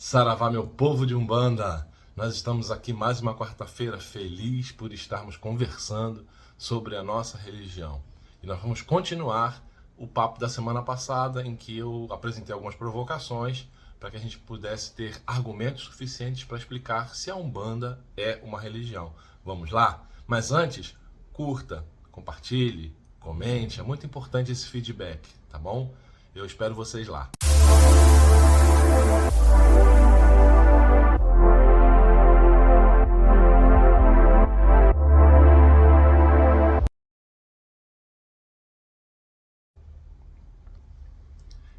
Saravá, meu povo de Umbanda! Nós estamos aqui mais uma quarta-feira feliz por estarmos conversando sobre a nossa religião. E nós vamos continuar o papo da semana passada, em que eu apresentei algumas provocações para que a gente pudesse ter argumentos suficientes para explicar se a Umbanda é uma religião. Vamos lá? Mas antes, curta, compartilhe, comente. É muito importante esse feedback, tá bom? Eu espero vocês lá.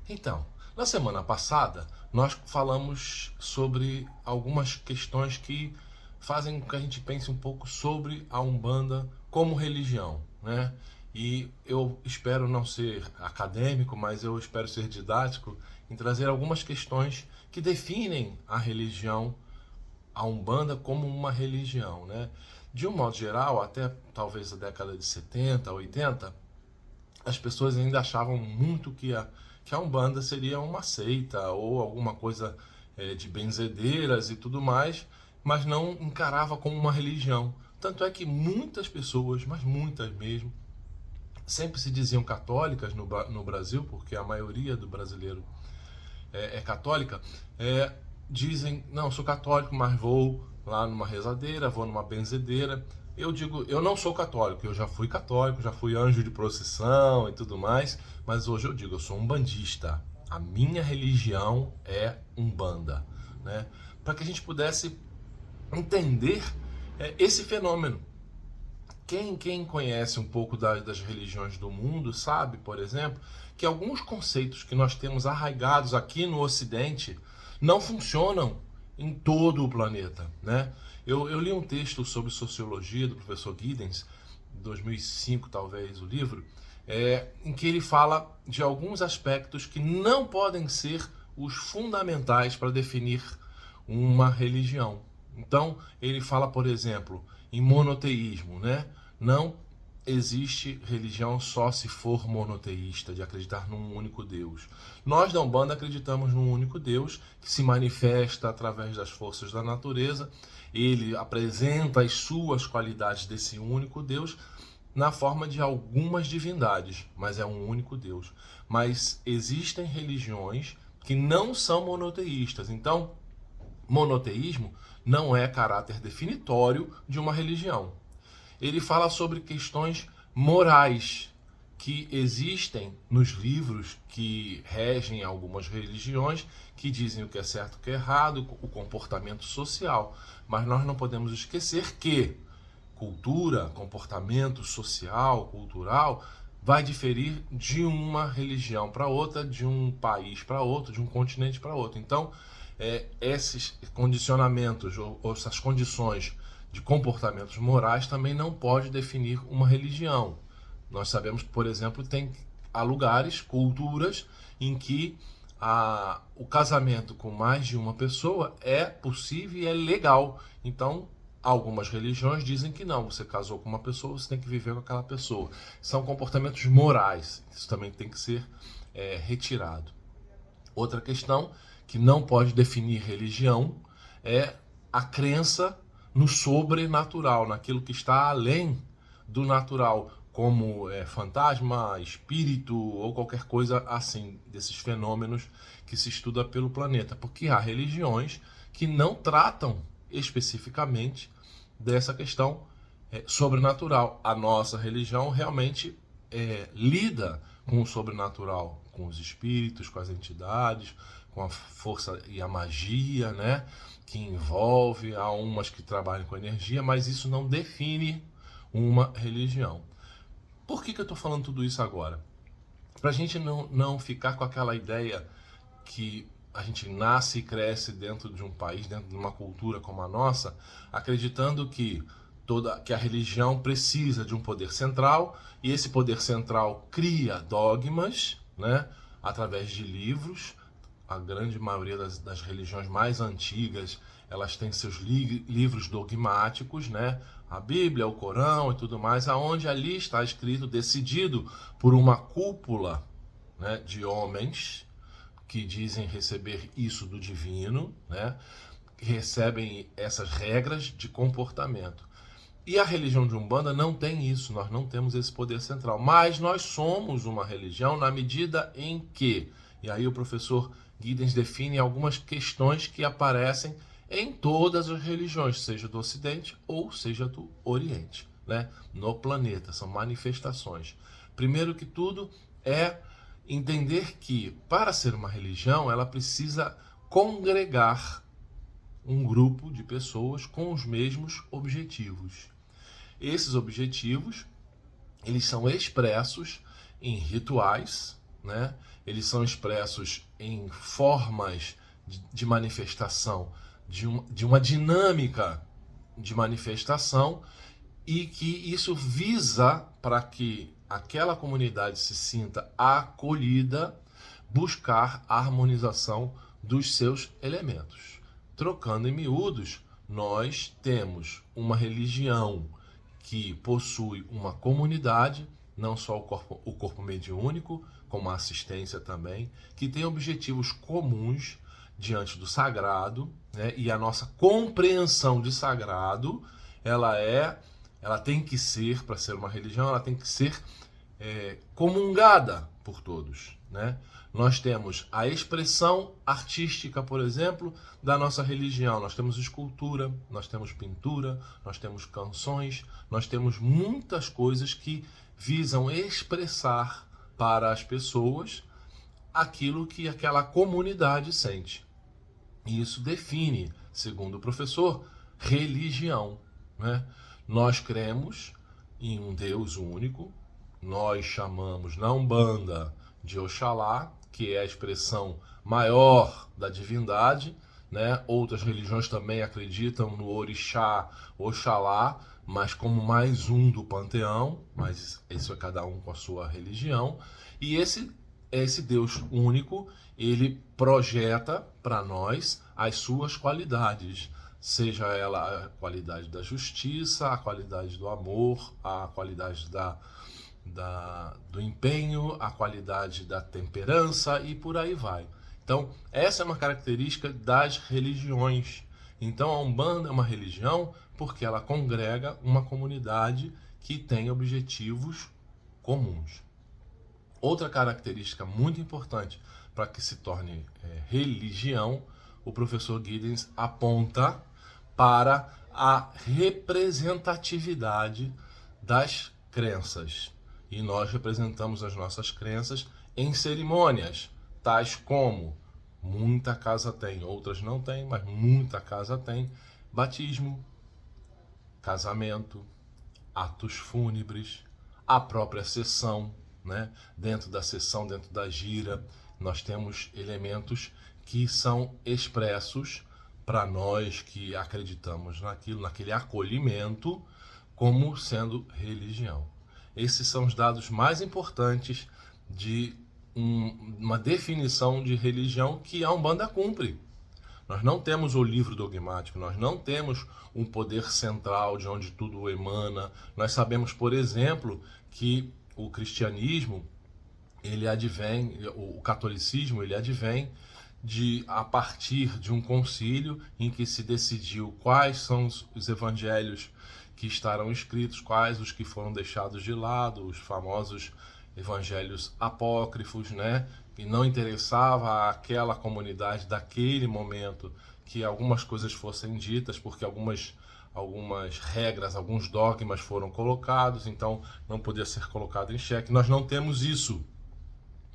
Então, na semana passada, nós falamos sobre algumas questões que fazem com que a gente pense um pouco sobre a Umbanda como religião, né? E eu espero não ser acadêmico, mas eu espero ser didático em trazer algumas questões que definem a religião, a Umbanda como uma religião, né? De um modo geral, até talvez a década de 70, 80, as pessoas ainda achavam muito que a Umbanda seria uma seita ou alguma coisa de benzedeiras e tudo mais, mas não encarava como uma religião. Tanto é que muitas pessoas, mas muitas mesmo, sempre se diziam católicas no Brasil, porque a maioria do brasileiro é católica, dizem, não, sou católico, mas vou lá numa rezadeira, vou numa benzedeira. Eu digo, eu não sou católico, eu já fui católico, já fui anjo de procissão e tudo mais, mas hoje eu digo, eu sou umbandista. A minha religião é Umbanda, né? Para que a gente pudesse entender esse fenômeno. Quem conhece um pouco das religiões do mundo sabe, por exemplo, que alguns conceitos que nós temos arraigados aqui no Ocidente não funcionam em todo o planeta, né? Eu li um texto sobre sociologia do professor Giddens, 2005 talvez o livro, em que ele fala de alguns aspectos que não podem ser os fundamentais para definir uma religião. Então, ele fala, por exemplo, em monoteísmo, né? Não existe religião só se for monoteísta, de acreditar num único Deus. Nós da Umbanda acreditamos num único Deus que se manifesta através das forças da natureza. Ele apresenta as suas qualidades desse único Deus na forma de algumas divindades, mas é um único Deus. Mas existem religiões que não são monoteístas. Então, monoteísmo não é caráter definitório de uma religião. Ele fala sobre questões morais que existem nos livros que regem algumas religiões, que dizem o que é certo e o que é errado, o comportamento social. Mas nós não podemos esquecer que cultura, comportamento social, cultural, vai diferir de uma religião para outra, de um país para outro, de um continente para outro. Então, esses condicionamentos ou essas condições de comportamentos morais também não pode definir uma religião. Nós sabemos que, por exemplo, há lugares, culturas, em que o casamento com mais de uma pessoa é possível e é legal. Então, algumas religiões dizem que não, você casou com uma pessoa, você tem que viver com aquela pessoa. São comportamentos morais, isso também tem que ser retirado. Outra questão que não pode definir religião é a crença no sobrenatural, naquilo que está além do natural, como fantasma, espírito ou qualquer coisa assim, desses fenômenos que se estuda pelo planeta. Porque há religiões que não tratam especificamente dessa questão sobrenatural. A nossa religião realmente lida com o sobrenatural, com os espíritos, com as entidades, com a força e a magia, né, que envolve. Há umas que trabalham com energia, mas isso não define uma religião. Por que eu estou falando tudo isso agora? Para a gente não ficar com aquela ideia que a gente nasce e cresce dentro de um país, dentro de uma cultura como a nossa, acreditando que a religião precisa de um poder central, e esse poder central cria dogmas, né, através de livros. A grande maioria das religiões mais antigas, elas têm seus livros dogmáticos, né? A Bíblia, o Corão e tudo mais, aonde ali está escrito, decidido por uma cúpula, né, de homens que dizem receber isso do divino, né? Que recebem essas regras de comportamento. E a religião de Umbanda não tem isso, nós não temos esse poder central. Mas nós somos uma religião na medida em que, e aí o professor Giddens define algumas questões que aparecem em todas as religiões, seja do Ocidente ou seja do Oriente, né? No planeta, são manifestações. Primeiro que tudo é entender que, para ser uma religião, ela precisa congregar um grupo de pessoas com os mesmos objetivos. Esses objetivos, eles são expressos em rituais, né? Eles são expressos em formas de manifestação, de uma dinâmica de manifestação, e que isso visa para que aquela comunidade se sinta acolhida, buscar a harmonização dos seus elementos. Trocando em miúdos, nós temos uma religião que possui uma comunidade, não só o corpo mediúnico, como a assistência também, que tem objetivos comuns diante do sagrado, né? E a nossa compreensão de sagrado, ela tem que ser, para ser uma religião, ela tem que ser comungada por todos, né? Nós temos a expressão artística, por exemplo, da nossa religião. Nós temos escultura, nós temos pintura, nós temos canções, nós temos muitas coisas que visam expressar para as pessoas aquilo que aquela comunidade sente. E isso define, segundo o professor, religião, né? Nós cremos em um Deus único, nós chamamos na Umbanda de Oxalá, que é a expressão maior da divindade, né? Outras religiões também acreditam no Orixá, Oxalá, mas como mais um do panteão, mas isso é cada um com a sua religião. E esse Deus único, ele projeta para nós as suas qualidades, seja ela a qualidade da justiça, a qualidade do amor, a qualidade do empenho, a qualidade da temperança e por aí vai. Então, essa é uma característica das religiões. Então, a Umbanda é uma religião porque ela congrega uma comunidade que tem objetivos comuns. Outra característica muito importante para que se torne religião, o professor Giddens aponta para a representatividade das crenças. E nós representamos as nossas crenças em cerimônias, tais como, muita casa tem, outras não tem, mas muita casa tem, batismo, casamento, atos fúnebres, a própria sessão, né? Dentro da sessão, dentro da gira, nós temos elementos que são expressos para nós que acreditamos naquele acolhimento, como sendo religião. Esses são os dados mais importantes de uma definição de religião que a Umbanda cumpre. Nós não temos o livro dogmático, nós não temos um poder central de onde tudo emana. Nós sabemos, por exemplo, que o cristianismo, ele advém, o catolicismo, ele advém a partir de um concílio em que se decidiu quais são os evangelhos que estarão escritos, quais os que foram deixados de lado, os famosos evangelhos apócrifos, né? E não interessava àquela comunidade daquele momento que algumas coisas fossem ditas, porque algumas regras, alguns dogmas foram colocados, então não podia ser colocado em xeque. Nós não temos isso.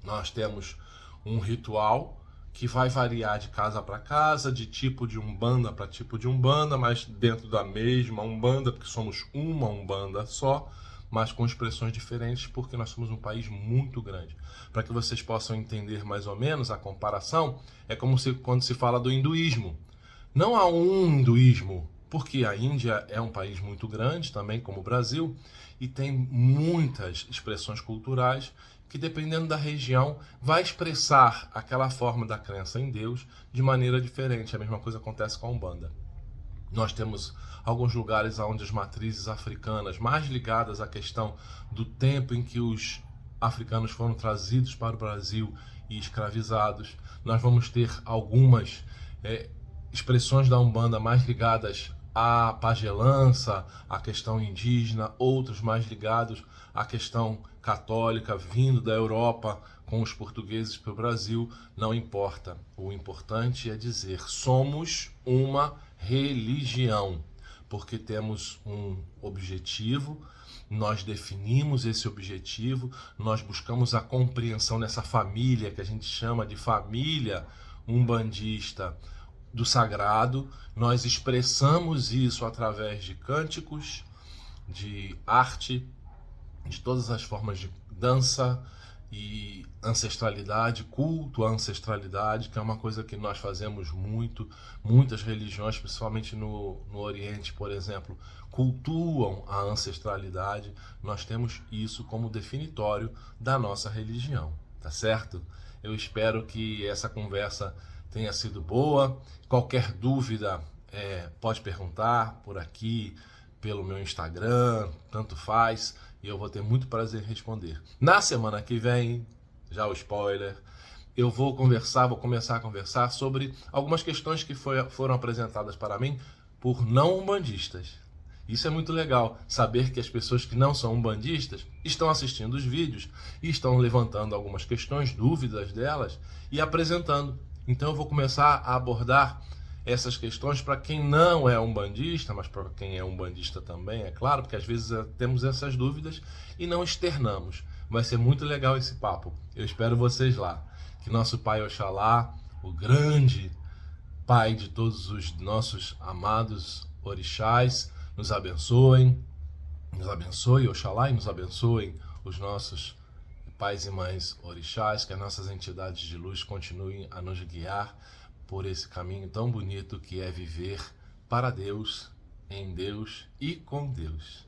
Nós temos um ritual que vai variar de casa para casa, de tipo de Umbanda para tipo de Umbanda, mas dentro da mesma Umbanda, porque somos uma Umbanda só, mas com expressões diferentes, porque nós somos um país muito grande. Para que vocês possam entender mais ou menos a comparação, é como quando se fala do hinduísmo. Não há um hinduísmo, porque a Índia é um país muito grande, também como o Brasil, e tem muitas expressões culturais que, dependendo da região, vai expressar aquela forma da crença em Deus de maneira diferente. A mesma coisa acontece com a Umbanda. Nós temos alguns lugares onde as matrizes africanas, mais ligadas à questão do tempo em que os africanos foram trazidos para o Brasil e escravizados. Nós vamos ter algumas expressões da Umbanda mais ligadas à pagelança, à questão indígena, outros mais ligados à questão católica, vindo da Europa com os portugueses para o Brasil. Não importa. O importante é dizer: somos uma religião, porque temos um objetivo, nós definimos esse objetivo, nós buscamos a compreensão nessa família que a gente chama de família umbandista do sagrado. Nós expressamos isso através de cânticos, de arte, de todas as formas de dança e ancestralidade, culto à ancestralidade, que é uma coisa que nós fazemos muito. Muitas religiões, principalmente no Oriente, por exemplo, cultuam a ancestralidade. Nós temos isso como definitório da nossa religião, tá certo? Eu espero que essa conversa tenha sido boa. Qualquer dúvida pode perguntar por aqui, pelo meu Instagram, tanto faz, e eu vou ter muito prazer em responder. Na semana que vem, já o spoiler, eu vou começar a conversar sobre algumas questões que foram apresentadas para mim por não umbandistas. Isso é muito legal, saber que as pessoas que não são umbandistas estão assistindo os vídeos e estão levantando algumas questões, dúvidas delas e apresentando. Então eu vou começar a abordar essas questões para quem não é umbandista, mas para quem é umbandista também, é claro, porque às vezes temos essas dúvidas e não externamos. Vai ser muito legal esse papo. Eu espero vocês lá. Que nosso Pai Oxalá, o grande Pai de todos os nossos amados orixás, nos abençoe, Oxalá, e nos abençoem os nossos pais e mães orixás, que as nossas entidades de luz continuem a nos guiar por esse caminho tão bonito que é viver para Deus, em Deus e com Deus.